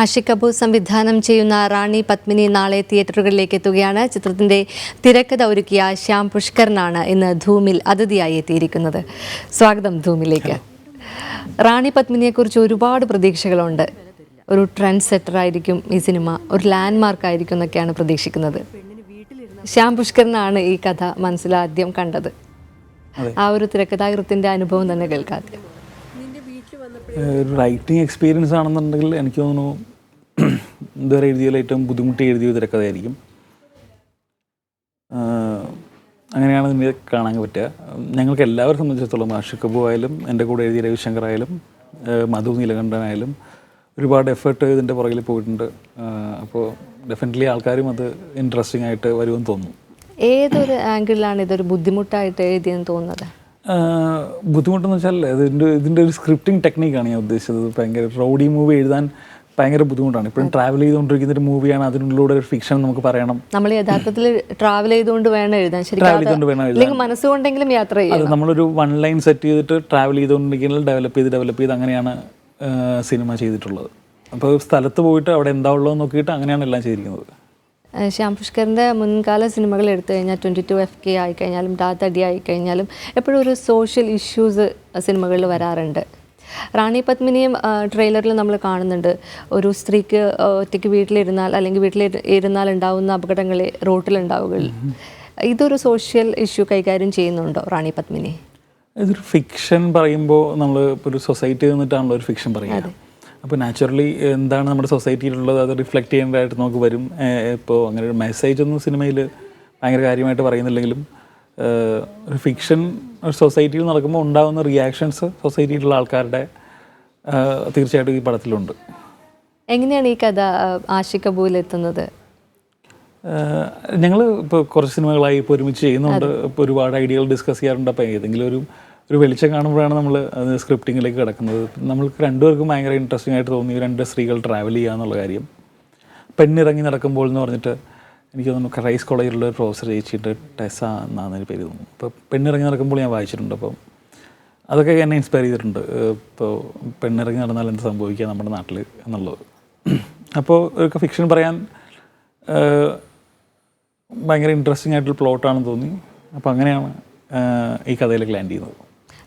ആഷിഖ് കപൂർ സംവിധാനം ചെയ്യുന്ന റാണി പത്മിനി നാളെ തിയേറ്ററുകളിലേക്ക് എത്തുകയാണ്. ചിത്രത്തിന്റെ തിരക്കഥ ഒരുക്കിയ ശ്യാം പുഷ്കരനാണ് ഇന്ന് ധൂമിൽ അതിഥിയായി എത്തിയിരിക്കുന്നത്. സ്വാഗതം ധൂമിലേക്ക്. റാണി പത്മിനിയെക്കുറിച്ച് ഒരുപാട് പ്രതീക്ഷകളുണ്ട്. ഒരു ട്രെൻഡ് സെറ്റർ ആയിരിക്കും ഈ സിനിമ, ഒരു ലാൻഡ് മാർക്ക് ആയിരിക്കും എന്നൊക്കെയാണ് പ്രതീക്ഷിക്കുന്നത്. ശ്യാം പുഷ്കരനാണ് ഈ കഥ മനസ്സിലാദ്യം കണ്ടത്. ആ ഒരു തിരക്കഥാകൃത്തിന്റെ അനുഭവം തന്നെ കേൾക്കാതെ റൈറ്റിംഗ് എക്സ്പീരിയൻസ് ആണെന്നുണ്ടെങ്കിൽ എനിക്ക് തോന്നുന്നു ഇതുവരെ എഴുതിയതിൽ ഏറ്റവും ബുദ്ധിമുട്ടി എഴുതിയ തിരക്കഥയായിരിക്കും. അങ്ങനെയാണ് ഇതിനെ കാണാൻ പറ്റുക. ഞങ്ങൾക്ക് എല്ലാവരും സംബന്ധിച്ചിടത്തോളം ആഷിഖ് കപൂർ ആയാലും എൻ്റെ കൂടെ എഴുതിയ രവിശങ്കർ ആയാലും മധു നീലകണ്ഠനായാലും ഒരുപാട് എഫേർട്ട് ഇതിൻ്റെ പുറകിൽ പോയിട്ടുണ്ട്. അപ്പോൾ ഡെഫിനറ്റ്ലി ആൾക്കാരും അത് ഇൻട്രസ്റ്റിംഗ് ആയിട്ട് വരുമെന്ന് തോന്നുന്നു. ഏതൊരു ആംഗിളിലാണ് ഇതൊരു ബുദ്ധിമുട്ടായിട്ട് എഴുതിയെന്ന് തോന്നുന്നത്? ബുദ്ധിമുട്ടെന്ന് വെച്ചാൽ ഇതിൻ്റെ ഒരു സ്ക്രിപ്റ്റിംഗ് ടെക്നിക്കാണ് ഞാൻ ഉദ്ദേശിച്ചത്. ഭയങ്കര റൗഡി മൂവി എഴുതാൻ ഭയങ്കര ബുദ്ധിമുട്ടാണ്. ഇപ്പോഴും ട്രാവൽ ചെയ്തുകൊണ്ടിരിക്കുന്ന ഒരു മൂവിയാണ്, അതിനുള്ളിലൂടെ ഒരു ഫിക്ഷൻ നമുക്ക് പറയണം. നമ്മൾ യഥാർത്ഥത്തിൽ ട്രാവൽ ചെയ്തുകൊണ്ട് വേണം എഴുതാൻ, ശരിക്കും മനസ്സുകൊണ്ടെങ്കിലും യാത്ര ചെയ്യാം. അത് നമ്മളൊരു വൺ ലൈൻ സെറ്റ് ചെയ്തിട്ട് ട്രാവൽ ചെയ്തുകൊണ്ടിരിക്കുന്നതിൽ ഡെവലപ്പ് ചെയ്ത് അങ്ങനെയാണ് സിനിമ ചെയ്തിട്ടുള്ളത്. അപ്പോൾ സ്ഥലത്ത് പോയിട്ട് അവിടെ എന്താ ഉള്ളതെന്ന് നോക്കിയിട്ട് അങ്ങനെയാണ് എല്ലാം ചെയ്തിരിക്കുന്നത്. ശ്യാം പുഷ്കറിൻ്റെ മുൻകാല സിനിമകൾ എടുത്തു കഴിഞ്ഞാൽ 22 FK ആയിക്കഴിഞ്ഞാലും ടാത്തടി ആയിക്കഴിഞ്ഞാലും എപ്പോഴും ഒരു സോഷ്യൽ ഇഷ്യൂസ് സിനിമകളിൽ വരാറുണ്ട്. റാണി പത്മിനിയും ട്രെയിലറിൽ നമ്മൾ കാണുന്നുണ്ട്. ഒരു സ്ത്രീക്ക് ഒറ്റയ്ക്ക് വീട്ടിലിരുന്നാൽ അല്ലെങ്കിൽ വീട്ടിലിരുന്നാൽ ഉണ്ടാവുന്ന അപകടങ്ങളെ റോട്ടിലുണ്ടാവുക. ഇതൊരു സോഷ്യൽ ഇഷ്യൂ കൈകാര്യം ചെയ്യുന്നുണ്ടോ റാണി പത്മിനി? ഇതൊരു ഫിക്ഷൻ പറയുമ്പോൾ നമ്മൾ ഇപ്പോൾ ഒരു സൊസൈറ്റി നിന്നിട്ടാണല്ലോ ഒരു ഫിക്ഷൻ പറയുക. അപ്പോൾ നാച്ചുറലി എന്താണ് നമ്മുടെ സൊസൈറ്റിയിലുള്ളത് അത് റിഫ്ലക്റ്റ് ചെയ്യേണ്ടതായിട്ട് നമുക്ക് വരും. ഇപ്പോൾ അങ്ങനെ ഒരു മെസ്സേജ് ഒന്നും സിനിമയിൽ ഭയങ്കര കാര്യമായിട്ട് പറയുന്നില്ലെങ്കിലും ഒരു ഫിക്ഷൻ ഒരു സൊസൈറ്റിയിൽ നടക്കുമ്പോൾ ഉണ്ടാകുന്ന റിയാക്ഷൻസ് സൊസൈറ്റിയിലുള്ള ആൾക്കാരുടെ തീർച്ചയായിട്ടും ഈ പടത്തിലുണ്ട്. എങ്ങനെയാണ് ഈ കഥ ആഷിഖ് കപൂറിൽ എത്തുന്നത്? ഞങ്ങൾ ഇപ്പോൾ കുറച്ച് സിനിമകളായി ഇപ്പോൾ ഒരുമിച്ച് ചെയ്യുന്നുണ്ട്. ഇപ്പോൾ ഒരുപാട് ഐഡിയകൾ ഡിസ്കസ് ചെയ്യാറുണ്ട്. അപ്പോൾ ഏതെങ്കിലും ഒരു വെളിച്ചം കാണുമ്പോഴാണ് നമ്മൾ അത് സ്ക്രിപ്റ്റിങ്ങിലേക്ക് കിടക്കുന്നത്. നമ്മൾക്ക് രണ്ടുപേർക്കും ഭയങ്കര ഇൻട്രസ്റ്റിംഗ് ആയിട്ട് തോന്നി രണ്ട് സ്ത്രീകൾ ട്രാവൽ ചെയ്യുക എന്നുള്ള കാര്യം. പെണ്ണിറങ്ങി നടക്കുമ്പോൾ എന്ന് പറഞ്ഞിട്ട് എനിക്ക് തോന്നുന്നു ക്രൈസ്റ്റ് കോളേജിലുള്ള ഒരു പ്രൊഫസർ ചേച്ചിയിട്ട് ടെസ എന്നാണ് പേര് തോന്നുന്നു. അപ്പോൾ പെണ്ണിറങ്ങി നടക്കുമ്പോൾ ഞാൻ വായിച്ചിട്ടുണ്ട്. അപ്പോൾ അതൊക്കെ എന്നെ ഇൻസ്പയർ ചെയ്തിട്ടുണ്ട്. ഇപ്പോൾ പെണ്ണിറങ്ങി നടന്നാൽ എന്ത് സംഭവിക്കുക നമ്മുടെ നാട്ടിൽ എന്നുള്ളത്. അപ്പോൾ ഒരു ഫിക്ഷൻ പറയാൻ ഭയങ്കര ഇൻട്രസ്റ്റിംഗ് ആയിട്ടുള്ള പ്ലോട്ടാണെന്ന് തോന്നി. അപ്പോൾ അങ്ങനെയാണ് ഈ കഥയിലേക്ക് ലാൻഡ് ചെയ്യുന്നത്.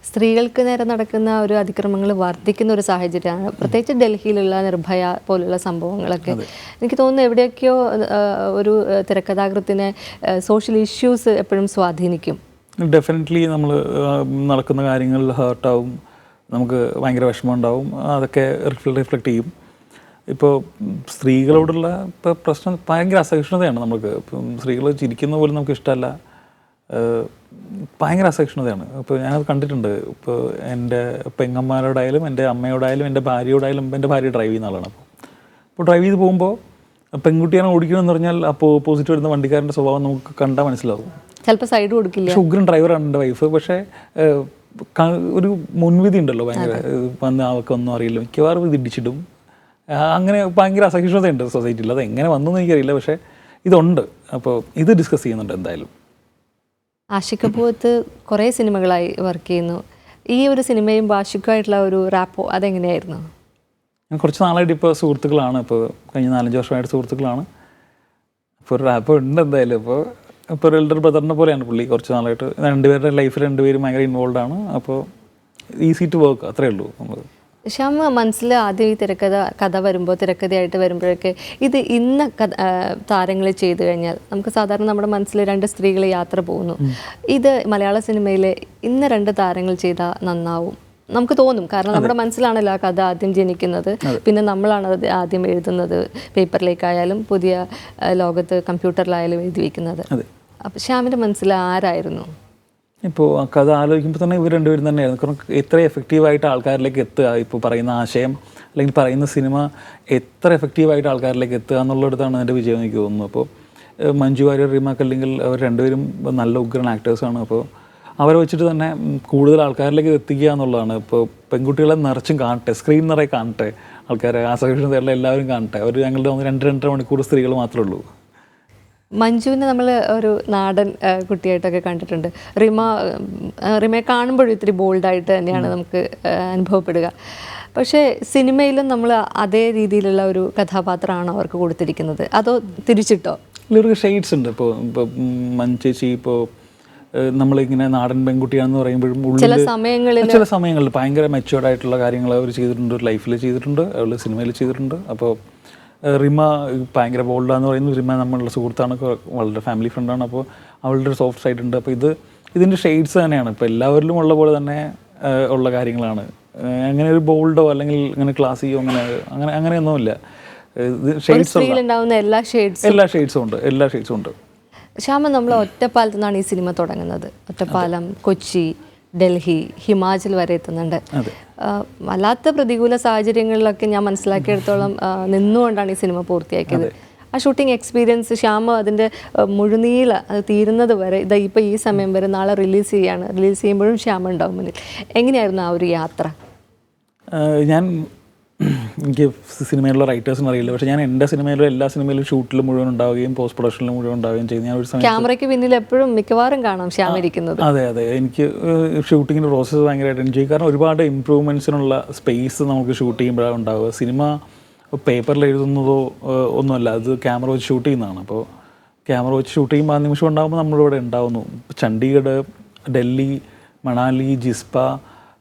സ്ത്രീകൾക്ക് നേരെ നടക്കുന്ന ഒരു അതിക്രമങ്ങൾ വർദ്ധിക്കുന്ന ഒരു സാഹചര്യമാണ്, പ്രത്യേകിച്ച് ഡൽഹിയിലുള്ള നിർഭയ പോലുള്ള സംഭവങ്ങളൊക്കെ. എനിക്ക് തോന്നുന്നു എവിടെയൊക്കെയോ ഒരു തിരക്കഥാകൃത്തിനെ സോഷ്യൽ ഇഷ്യൂസ് എപ്പോഴും സ്വാധീനിക്കും. ഡെഫിനറ്റ്ലി നമ്മൾ നടക്കുന്ന കാര്യങ്ങളിൽ ഹേർട്ടാവും, നമുക്ക് ഭയങ്കര വിഷമം ഉണ്ടാവും, അതൊക്കെ റിഫ്ലക്റ്റ് ചെയ്യും. ഇപ്പോൾ സ്ത്രീകളോടുള്ള ഇപ്പോൾ പ്രശ്നം ഭയങ്കര അസഹിഷ്ണുതയാണ്. നമുക്ക് ഇപ്പം സ്ത്രീകൾ ചിരിക്കുന്ന പോലും നമുക്ക് ഇഷ്ടമല്ല, ഭയങ്കര അസഹിഷ്ണുതയാണ്. ഇപ്പോൾ ഞാനത് കണ്ടിട്ടുണ്ട്. ഇപ്പോൾ എൻ്റെ പെങ്ങന്മാരോടായാലും എൻ്റെ അമ്മയോടായാലും എൻ്റെ ഭാര്യയോടായാലും, എൻ്റെ ഭാര്യ ഡ്രൈവ് ചെയ്യുന്ന ആളാണ്. അപ്പോൾ ഡ്രൈവ് ചെയ്ത് പോകുമ്പോൾ പെൺകുട്ടിയാണ് ഓടിക്കണമെന്ന് പറഞ്ഞാൽ അപ്പോൾ ഓപ്പോസിറ്റ് വരുന്ന വണ്ടിക്കാരൻ്റെ സ്വഭാവം നമുക്ക് കണ്ടാൽ മനസ്സിലാവും. ചിലപ്പോൾ സൈഡ് കൊടുക്കില്ല. പക്ഷേ ഉഗ്രൻ ഡ്രൈവറാണ് എൻ്റെ വൈഫ്. പക്ഷേ ഒരു മുൻവിധി ഉണ്ടല്ലോ, ഭയങ്കര വന്ന് അവർക്കൊന്നും അറിയില്ല, മിക്കവാറും ഇത് ഇടിച്ചിടും. അങ്ങനെ ഭയങ്കര അസഹിഷ്ണുതയുണ്ട് സൊസൈറ്റിയിൽ. അത് എങ്ങനെ വന്നെന്ന് എനിക്കറിയില്ല, പക്ഷേ ഇതുണ്ട്. അപ്പോൾ ഇത് ഡിസ്കസ് ചെയ്യുന്നുണ്ട് എന്തായാലും. ആഷിഖ് കപൂർ കുറേ സിനിമകളായി വർക്ക് ചെയ്യുന്നു. ഈ ഒരു സിനിമയും ആഷിഖുമായിട്ടുള്ള ഒരു റാപ്പോ അതെങ്ങനെയായിരുന്നു? ഞാൻ കുറച്ച് നാളായിട്ട് ഇപ്പോൾ സുഹൃത്തുക്കളാണ്. ഇപ്പോൾ കഴിഞ്ഞ 4-5 വർഷമായിട്ട് സുഹൃത്തുക്കളാണ്. ഇപ്പോൾ ഒരു റാപ്പോ ഉണ്ട് എന്തായാലും. ഇപ്പോൾ ഒരു എൽഡർ ബ്രദറിനെ പോലെയാണ് പുള്ളി. കുറച്ച് നാളായിട്ട് രണ്ടുപേരുടെ ലൈഫിൽ രണ്ടുപേരും ഭയങ്കര ഇൻവോൾവ് ആണ്. അപ്പോൾ ഈസി ടു വർക്ക്, അത്രേ ഉള്ളൂ. നമ്മൾ ശ്യാം മനസ്സിൽ ആദ്യം ഈ കഥ വരുമ്പോൾ, തിരക്കഥയായിട്ട് വരുമ്പോഴൊക്കെ ഇത് ഇന്ന താരങ്ങൾ ചെയ്തു കഴിഞ്ഞാൽ നമുക്ക് സാധാരണ നമ്മുടെ മനസ്സിൽ 2 സ്ത്രീകൾ യാത്ര പോകുന്നു. ഇത് മലയാള സിനിമയിലെ ഇന്ന 2 താരങ്ങൾ ചെയ്താൽ നന്നാവും നമുക്ക് തോന്നും. കാരണം നമ്മുടെ മനസ്സിലാണല്ലോ ആ കഥ ആദ്യം ജനിക്കുന്നത്, പിന്നെ നമ്മളാണ് അത് ആദ്യം എഴുതുന്നത്. പേപ്പറിലേക്കായാലും പുതിയ ലോകത്ത് കമ്പ്യൂട്ടറിലായാലും എഴുതി വയ്ക്കുന്നത്. അപ്പം ശ്യാമിൻ്റെ മനസ്സിൽ ആരായിരുന്നു? ഇപ്പോൾ ആ കഥ ആലോചിക്കുമ്പോൾ തന്നെ ഇവർ രണ്ടുപേരും തന്നെയായിരുന്നു. കാരണം എത്ര എഫക്റ്റീവായിട്ട് ആൾക്കാരിലേക്ക് എത്തുക, ഇപ്പോൾ പറയുന്ന ആശയം അല്ലെങ്കിൽ പറയുന്ന സിനിമ എത്ര എഫക്റ്റീവായിട്ട് ആൾക്കാരിലേക്ക് എത്തുക എന്നുള്ളിടത്താണ് എൻ്റെ വിജയം എനിക്ക് തോന്നുന്നു. അപ്പോൾ മഞ്ജു വാര്യർ, റീമ കല്ലിങ്കൽ അവർ രണ്ടുപേരും നല്ല ഉഗ്രൻ ആക്ടേഴ്സാണ്. അപ്പോൾ അവരെ വെച്ചിട്ട് തന്നെ കൂടുതൽ ആൾക്കാരിലേക്ക് എത്തിക്കുക എന്നുള്ളതാണ്. ഇപ്പോൾ പെൺകുട്ടികളെ നിറച്ചും കാണട്ടെ, സ്ക്രീൻ നിറയെ കാണട്ടെ, ആൾക്കാരെ ആസഹിഷ്ണുതയുള്ള എല്ലാവരും കാണട്ടെ. അവർ ഞങ്ങളുടെ 2-2.5 മണിക്കൂർ സ്ത്രീകൾ മാത്രമേ ഉള്ളൂ. മഞ്ജുവിനെ നമ്മൾ ഒരു നാടൻ കുട്ടിയായിട്ടൊക്കെ കണ്ടിട്ടുണ്ട്. റിമയെ കാണുമ്പോഴും ഇത്തിരി ബോൾഡായിട്ട് തന്നെയാണ് നമുക്ക് അനുഭവപ്പെടുക. പക്ഷേ സിനിമയിലും നമ്മൾ അതേ രീതിയിലുള്ള ഒരു കഥാപാത്രമാണ് അവർക്ക് കൊടുത്തിരിക്കുന്നത്, അതോ തിരിച്ചിട്ടോ? ഇതിലൊരു ഷെയ്ഡ്സ് ഉണ്ട്. ഇപ്പോൾ മഞ്ചേച്ചി ഇപ്പോൾ നമ്മളിങ്ങനെ നാടൻ പെൺകുട്ടിയാണെന്ന് പറയുമ്പോഴും ചില സമയങ്ങളിൽ ഭയങ്കര മെച്ചുവേർഡ് ആയിട്ടുള്ള കാര്യങ്ങൾ അവർ ചെയ്തിട്ടുണ്ട്, ലൈഫിൽ ചെയ്തിട്ടുണ്ട്, അവൾ സിനിമയിൽ ചെയ്തിട്ടുണ്ട്. അപ്പോൾ റിമ ഭയങ്കര ബോൾഡാന്ന് പറയുന്നത്, റിമ നമ്മളുടെ സുഹൃത്താണ്, വളരെ ഫാമിലി ഫ്രണ്ടാണ്. അപ്പോൾ അവളുടെ ഒരു സോഫ്റ്റ് സൈഡ് ഉണ്ട്. അപ്പോൾ ഇതിൻ്റെ ഷെയ്ഡ്സ് തന്നെയാണ് ഇപ്പോൾ എല്ലാവരിലും ഉള്ള പോലെ തന്നെ ഉള്ള കാര്യങ്ങളാണ്. അങ്ങനെ ഒരു ബോൾഡോ അല്ലെങ്കിൽ അങ്ങനെ ക്ലാസിയോ അങ്ങനെയൊന്നുമില്ല. എല്ലാ ഷെയ്ഡ്സും ഉണ്ട്. ശ്യാമ, നമ്മൾ ഒറ്റപ്പാലത്തു നിന്നാണ് ഈ സിനിമ തുടങ്ങുന്നത്. ഒറ്റപ്പാലം, കൊച്ചി, ഡൽഹി, ഹിമാചൽ വരെ എത്തുന്നുണ്ട്. വല്ലാത്ത പ്രതികൂല സാഹചര്യങ്ങളിലൊക്കെ ഞാൻ മനസ്സിലാക്കിയെടുത്തോളം നിന്നുകൊണ്ടാണ് ഈ സിനിമ പൂർത്തിയാക്കിയത്. ആ ഷൂട്ടിംഗ് എക്സ്പീരിയൻസ് ശ്യാമ അതിൻ്റെ മുഴുനീള അത് തീരുന്നത് വരെ ഇപ്പോൾ ഈ സമയം വരെ നാളെ റിലീസ് ചെയ്യുമ്പോഴും ശ്യാമ ഉണ്ടാവും മുന്നിൽ. എങ്ങനെയായിരുന്നു ആ ഒരു യാത്ര? എനിക്ക് സിനിമയിലുള്ള റൈറ്റേഴ്സിന് അറിയില്ല, പക്ഷേ ഞാൻ എൻ്റെ സിനിമയിലും എല്ലാ സിനിമയിലും ഷൂട്ടിലും മുഴുവൻ ഉണ്ടാവുകയും പോസ്റ്റ് പ്രൊഡക്ഷനിലും മുഴുവൻ ഉണ്ടാവുകയും ചെയ്തു. ഞാൻ ഒരു സമയം ക്യാമറയ്ക്ക് പിന്നിൽ എപ്പോഴും മിക്കവാറും കാണാം ശ്യാമ ഇരിക്കുന്നത്. അതെ, എനിക്ക് ഷൂട്ടിങ്ങിൻ്റെ പ്രോസസ്സ് ഭയങ്കരമായിട്ട് എൻജോയ് ചെയ്യും. കാരണം ഒരുപാട് ഇമ്പ്രൂവ്മെൻറ്റ്സിനുള്ള സ്പേസ് നമുക്ക് ഷൂട്ട് ചെയ്യുമ്പോഴാണ് ഉണ്ടാവുക. സിനിമ പേപ്പറിൽ എഴുതുന്നതോ ഒന്നുമല്ല, അത് ക്യാമറ വെച്ച് ഷൂട്ട് ചെയ്യുന്നതാണ്. അപ്പോൾ ക്യാമറ വെച്ച് ഷൂട്ട് ചെയ്യുമ്പോൾ ആ നിമിഷം ഉണ്ടാകുമ്പോൾ നമ്മളിവിടെ ഉണ്ടാവുന്നു. ചണ്ഡീഗഡ്, ഡൽഹി, മണാലി, ജിസ്പ,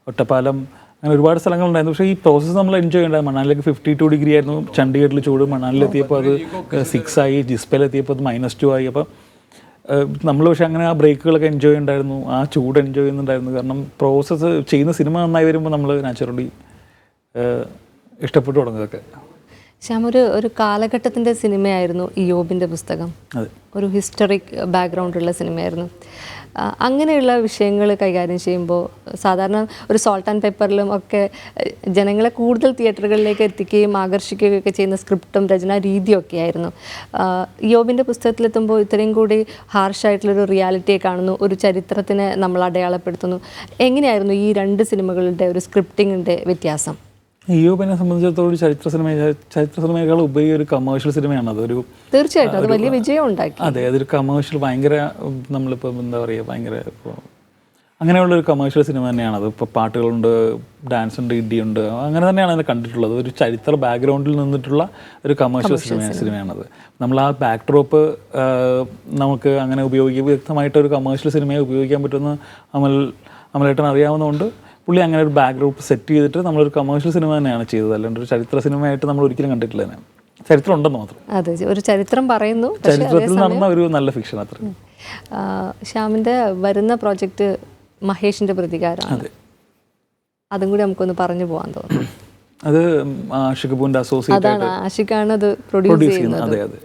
ഒറ്റപ്പാലം, അങ്ങനെ ഒരുപാട് സ്ഥലങ്ങളുണ്ടായിരുന്നു. പക്ഷേ ഈ പ്രോസസ്സ് നമ്മൾ എൻജോയ് ചെയ്യേണ്ടത്. മണാലിലേക്ക് 52 ഡിഗ്രി ആയിരുന്നു, ചണ്ഡീഗഡിൽ ചൂട്, മണാലിലെത്തിയപ്പോൾ അത് 6 ആയി, ജിസ്പയിലെത്തിയപ്പോൾ അത് -2 ആയി. അപ്പോൾ നമ്മൾ പക്ഷേ അങ്ങനെ ആ ബ്രേക്കുകളൊക്കെ എൻജോയ് ചെയ്യുന്നുണ്ടായിരുന്നു, ആ ചൂട് എൻജോയ് ചെയ്യുന്നുണ്ടായിരുന്നു. കാരണം പ്രോസസ്സ് ചെയ്യുന്ന സിനിമ നന്നായി വരുമ്പോൾ നമ്മൾ നാച്ചുറലി ഇഷ്ടപ്പെട്ടു തുടങ്ങുന്നതൊക്കെ. ശ്യാം, ഒരു കാലഘട്ടത്തിൻ്റെ സിനിമയായിരുന്നു ഇയോബിൻ്റെ പുസ്തകം. ഒരു ഹിസ്റ്ററിക് ബാക്ക്ഗ്രൗണ്ടുള്ള സിനിമയായിരുന്നു. അങ്ങനെയുള്ള വിഷയങ്ങൾ കൈകാര്യം ചെയ്യുമ്പോൾ സാധാരണ ഒരു സോൾട്ട് ആൻഡ് പെപ്പറിലും ഒക്കെ ജനങ്ങളെ കൂടുതൽ തിയേറ്ററുകളിലേക്ക് എത്തിക്കുകയും ആകർഷിക്കുകയും ഒക്കെ ചെയ്യുന്ന സ്ക്രിപ്റ്റും രചനാ രീതിയൊക്കെ ആയിരുന്നു. ഇയോബിൻ്റെ പുസ്തകത്തിലെത്തുമ്പോൾ ഇത്രയും കൂടി ഹാർഷായിട്ടുള്ളൊരു റിയാലിറ്റിയെ കാണുന്നു, ഒരു ചരിത്രത്തിനെ നമ്മൾ അടയാളപ്പെടുത്തുന്നു. എങ്ങനെയായിരുന്നു ഈ രണ്ട് സിനിമകളുടെ ഒരു സ്ക്രിപ്റ്റിങ്ങിൻ്റെ വ്യത്യാസം? ഇയോബിനെ സംബന്ധിച്ചിടത്തോളം ചരിത്ര സിനിമയേക്കാൾ ഉപരി ഒരു കമേഴ്ഷ്യൽ സിനിമയാണ്. അതൊരു തീർച്ചയായിട്ടും അത് വലിയ വിജയം ഉണ്ടാക്കി. അതെ, അതൊരു കമേഴ്ഷ്യൽ ഭയങ്കര നമ്മളിപ്പോൾ എന്താ പറയുക, ഭയങ്കര ഇപ്പോൾ അങ്ങനെയുള്ളൊരു കമേഴ്ഷ്യൽ സിനിമ തന്നെയാണ്. അത് ഇപ്പോൾ പാട്ടുകളുണ്ട്, ഡാൻസ് ഉണ്ട്, ഇടിയുണ്ട്, അങ്ങനെ തന്നെയാണ് അതിനെ കണ്ടിട്ടുള്ളത്. ഒരു ചരിത്ര ബാക്ക്ഗ്രൗണ്ടിൽ നിന്നിട്ടുള്ള ഒരു കമേഴ്ഷ്യൽ സിനിമയാണത്. നമ്മൾ ആ ബാക്ക് ഡ്രോപ്പ് നമുക്ക് അങ്ങനെ വ്യക്തമായിട്ടൊരു കമേഴ്ഷ്യൽ സിനിമയെ ഉപയോഗിക്കാൻ പറ്റുമെന്ന് അമലേട്ടൻ അറിയാവുന്നതുകൊണ്ട് പുള്ളി അങ്ങനെ ഒരു ബാക്ക് ഗ്രൂപ്പ് സെറ്റ് ചെയ്തിട്ട് നമ്മളൊരു കമേഴ്ഷ്യൽ സിനിമ തന്നെയാണ് ചെയ്തത്. അല്ലാണ്ട് ഒരു ചരിത്ര സിനിമയായിട്ട് നമ്മൾ ഒരിക്കലും കണ്ടിട്ടില്ല. തന്നെ ചരിത്രം ഉണ്ടെന്ന് മാത്രം. അതെ, ഒരു ചരിത്രം പറയുന്നു, ചരിത്രത്തിൽ നടന്ന ഒരു നല്ല ഫിക്ഷൻ അത്ര. ശ്യാമിൻ്റെ വരുന്ന പ്രോജക്റ്റ് മഹേഷിൻ്റെ പ്രതികാരമാണ്. അതും കൂടി നമുക്കൊന്ന് പറഞ്ഞു പോകാൻ തോന്നുന്നു. അത് ആഷിഖ് കപൂറിൻ്റെ അസോസിയേറ്റ് ആഷിഖാണ് അത് പ്രൊഡ്യൂസ് ചെയ്യുന്നത്. അതെ,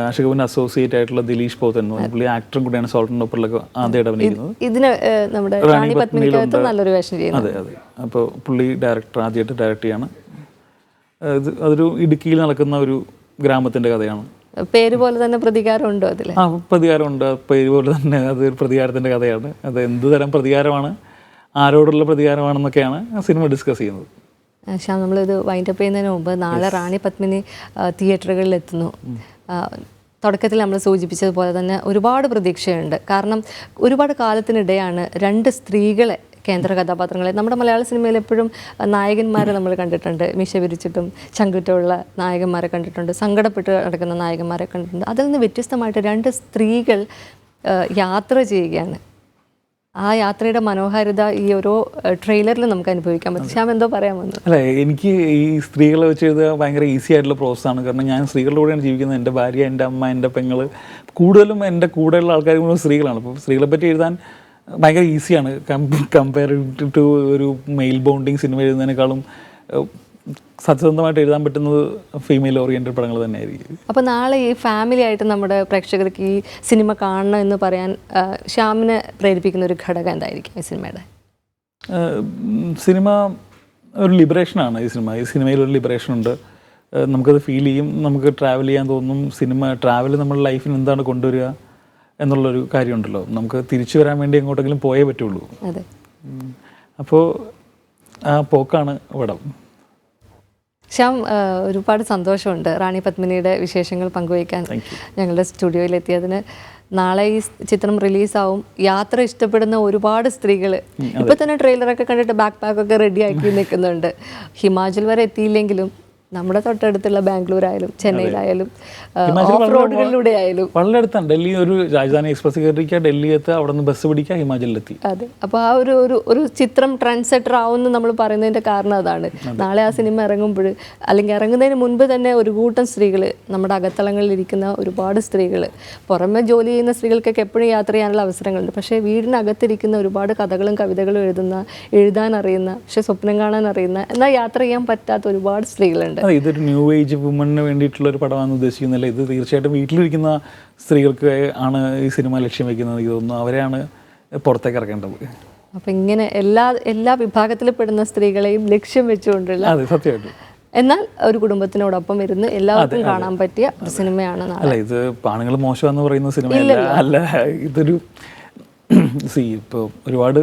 ആഷിഖ് കപൂറിൻ്റെ അസോസിയേറ്റ് ആയിട്ടുള്ള ദിലീഷ് പോത്തൻ എന്ന് പറഞ്ഞ പുള്ളി ആക്ടറും കൂടിയാണ് സോൾട്ട് ആൻഡ് പെപ്പറിലൊക്കെ ആദ്യമായിട്ട് അഭിനയിക്കുന്നത്. ഇതിന് നമ്മുടെ റാണി പത്മിനിക്കകത്ത് നല്ലൊരു വേഷം ചെയ്യുന്നു. അതെ, അപ്പോൾ പുള്ളി ആദ്യമായിട്ട് ഡയറക്റ്റ് ചെയ്യാണ്. അതൊരു ഇടുക്കിയിൽ നടക്കുന്ന ഒരു ഗ്രാമത്തിൻ്റെ കഥയാണ്. പേര് പോലെ തന്നെ പ്രതികാരമുണ്ടോ അതിൽ? പ്രതികാരമുണ്ട്. പേര് പോലെ തന്നെ അതൊരു പ്രതികാരത്തിൻ്റെ കഥയാണ്. അത് എന്ത് തരം പ്രതികാരമാണ്, ആരോടുള്ള പ്രതികാരമാണെന്നൊക്കെയാണ് സിനിമ ഡിസ്കസ് ചെയ്യുന്നത്. ശ്യാം, നമ്മളിത് വൈൻഡപ്പ് ചെയ്യുന്നതിന് മുമ്പ് നാളെ റാണി പത്മിനി തിയേറ്ററുകളിൽ എത്തുന്നു. തുടക്കത്തിൽ നമ്മൾ സൂചിപ്പിച്ചതുപോലെ തന്നെ ഒരുപാട് പ്രതീക്ഷയുണ്ട്. കാരണം ഒരുപാട് കാലത്തിനിടെയാണ് രണ്ട് സ്ത്രീകളെ കേന്ദ്ര കഥാപാത്രങ്ങളെ നമ്മുടെ മലയാള സിനിമയിൽ എപ്പോഴും നായകന്മാരെ നമ്മൾ കണ്ടിട്ടുണ്ട്, മീശ വിരിച്ചിട്ടും ചങ്കുറ്റുള്ള നായകന്മാരെ കണ്ടിട്ടുണ്ട്, സങ്കടപ്പെട്ട് നടക്കുന്ന നായകന്മാരെ കണ്ടിട്ടുണ്ട്. അതിൽ നിന്ന് വ്യത്യസ്തമായിട്ട് രണ്ട് സ്ത്രീകൾ യാത്ര ചെയ്യുകയാണ്. ആ യാത്രയുടെ മനോഹാരിത ഈ ഓരോ ട്രെയിലറിൽ നമുക്ക് അനുഭവിക്കാൻ പറ്റും. ശ്യാം, എന്തോ പറയാൻ വന്നു? അല്ല, എനിക്ക് ഈ സ്ത്രീകളെ വെച്ച് എഴുതുക ഭയങ്കര ഈസി ആയിട്ടുള്ള പ്രോസസ്സാണ്. കാരണം ഞാൻ സ്ത്രീകളുടെ കൂടെയാണ് ജീവിക്കുന്നത്. എൻ്റെ ഭാര്യ, എൻ്റെ അമ്മ, എൻ്റെ പെങ്ങൾ, കൂടുതലും എൻ്റെ കൂടെയുള്ള ആൾക്കാർ മുഴുവൻ സ്ത്രീകളാണ്. അപ്പോൾ സ്ത്രീകളെ പറ്റി എഴുതാൻ ഭയങ്കര ഈസിയാണ് കമ്പയർ ടു ഒരു മെയിൽ ബോണ്ടിങ് സിനിമ എഴുതുന്നതിനേക്കാളും സത്യസന്ധമായിട്ട് എഴുതാൻ പറ്റുന്നത് ഫീമെയിൽ ഓറിയൻറ്റഡ് പടങ്ങൾ തന്നെയായിരിക്കും. അപ്പോൾ നാളെ ഈ ഫാമിലി ആയിട്ട് നമ്മുടെ പ്രേക്ഷകർക്ക് ഈ സിനിമ കാണണം എന്ന് പറയാൻ ശ്യാമിനെ പ്രേരിപ്പിക്കുന്ന ഒരു ഘടകം എന്തായിരിക്കും ഈ സിനിമയുടെ? സിനിമ ഒരു ലിബറേഷനാണ്. ഈ സിനിമയിൽ ഒരു ലിബറേഷനുണ്ട്. നമുക്കത് ഫീൽ ചെയ്യും, നമുക്ക് ട്രാവൽ ചെയ്യാൻ തോന്നും. ട്രാവൽ നമ്മുടെ ലൈഫിന് എന്താണ് കൊണ്ടുവരിക എന്നുള്ളൊരു കാര്യമുണ്ടല്ലോ. നമുക്ക് തിരിച്ചു വരാൻ വേണ്ടി എങ്ങോട്ടെങ്കിലും പോയേ പറ്റുള്ളൂ. അപ്പോൾ ആ പോക്കാണ് പടം. ശ്യാം, ഒരുപാട് സന്തോഷമുണ്ട് റാണി പത്മിനിയുടെ വിശേഷങ്ങൾ പങ്കുവയ്ക്കാൻ ഞങ്ങളുടെ സ്റ്റുഡിയോയിലെത്തിയതിന്. നാളെ ഈ ചിത്രം റിലീസാവും. യാത്ര ഇഷ്ടപ്പെടുന്ന ഒരുപാട് സ്ത്രീകൾ ഇപ്പൊ തന്നെ ട്രെയിലറൊക്കെ കണ്ടിട്ട് ബാക്ക് പാക്കൊക്കെ റെഡി ആക്കി നിൽക്കുന്നുണ്ട്. ഹിമാചൽ വരെ എത്തിയില്ലെങ്കിലും നമ്മുടെ തൊട്ടടുത്തുള്ള ബാംഗ്ലൂർ ആയാലും ചെന്നൈയിലായാലും ഓഫ് റോഡുകളിലൂടെ ആയാലും വളരെ അടുത്താണ്. ഡൽഹി ഒരു രാജധാനി എക്സ്പ്രസ് കയറിക്കുക, ഡൽഹി എത്തുക, അവിടെ നിന്ന് ബസ് പിടിക്കുക, ഹിമാചലിലെത്തി. അതെ. അപ്പോൾ ആ ഒരു ചിത്രം ട്രെൻഡ് സെറ്റർ ആവുമെന്ന് നമ്മൾ പറയുന്നതിൻ്റെ കാരണം അതാണ്. നാളെ ആ സിനിമ ഇറങ്ങുമ്പോൾ അല്ലെങ്കിൽ ഇറങ്ങുന്നതിന് മുൻപ് തന്നെ ഒരു കൂട്ടം സ്ത്രീകൾ, നമ്മുടെ അകത്തളങ്ങളിൽ ഇരിക്കുന്ന ഒരുപാട് സ്ത്രീകൾ, പുറമെ ജോലി ചെയ്യുന്ന സ്ത്രീകൾക്കൊക്കെ എപ്പോഴും യാത്ര ചെയ്യാനുള്ള അവസരങ്ങളുണ്ട്. പക്ഷേ വീടിനകത്തിരിക്കുന്ന ഒരുപാട് കഥകളും കവിതകളും എഴുതാൻ അറിയുന്ന, പക്ഷെ സ്വപ്നം കാണാൻ അറിയുന്ന, എന്നാൽ യാത്ര ചെയ്യാൻ പറ്റാത്ത ഒരുപാട് സ്ത്രീകളുണ്ട്. ഇതൊരു ന്യൂ ഏജ് വുമണിന് വേണ്ടിയിട്ടുള്ള ഒരു പടമാണ് ഉദ്ദേശിക്കുന്നില്ല. ഇത് തീർച്ചയായിട്ടും വീട്ടിലിരിക്കുന്ന സ്ത്രീകൾക്ക് ആണ് ഈ സിനിമ ലക്ഷ്യം വെക്കുന്നത്. ഇതൊന്നും അവരെയാണ് പുറത്തേക്ക് ഇറക്കേണ്ടത്. അപ്പം ഇങ്ങനെ എല്ലാ വിഭാഗത്തിൽ പെടുന്ന സ്ത്രീകളെയും ലക്ഷ്യം വെച്ചുകൊണ്ടുള്ള, അതെ, സത്യമായിട്ടും, എന്നാൽ ഒരു കുടുംബത്തിനോടൊപ്പം ഇരുന്ന് എല്ലാവർക്കും കാണാൻ പറ്റിയ ഒരു സിനിമയാണ്. അല്ല, ഇത് ആണുങ്ങൾ മോശമെന്ന് പറയുന്ന സിനിമയല്ല. അല്ല, ഇതൊരു ഇപ്പോൾ ഒരുപാട്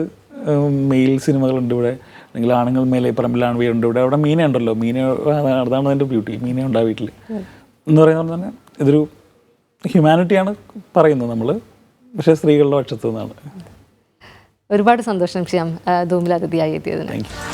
മെയിൽ സിനിമകളുണ്ട് ഇവിടെ, അല്ലെങ്കിൽ ആണുങ്ങൾ മേലെ പറമ്പിലാണ് വീടുണ്ട് ഇവിടെ. അവിടെ മീന ഉണ്ടല്ലോ, അതാണ് അതിൻ്റെ ബ്യൂട്ടി. മീന ഉണ്ട് ആ വീട്ടിൽ എന്ന് പറയുന്നത് തന്നെ. ഇതൊരു ഹ്യൂമാനിറ്റിയാണ് പറയുന്നത് നമ്മൾ, പക്ഷേ സ്ത്രീകളുടെ പക്ഷത്തു നിന്നാണ്. ഒരുപാട് സന്തോഷം ശ്യാം ധൂമിൽ അതിഥിയായി എത്തിയതിന്. Thank you.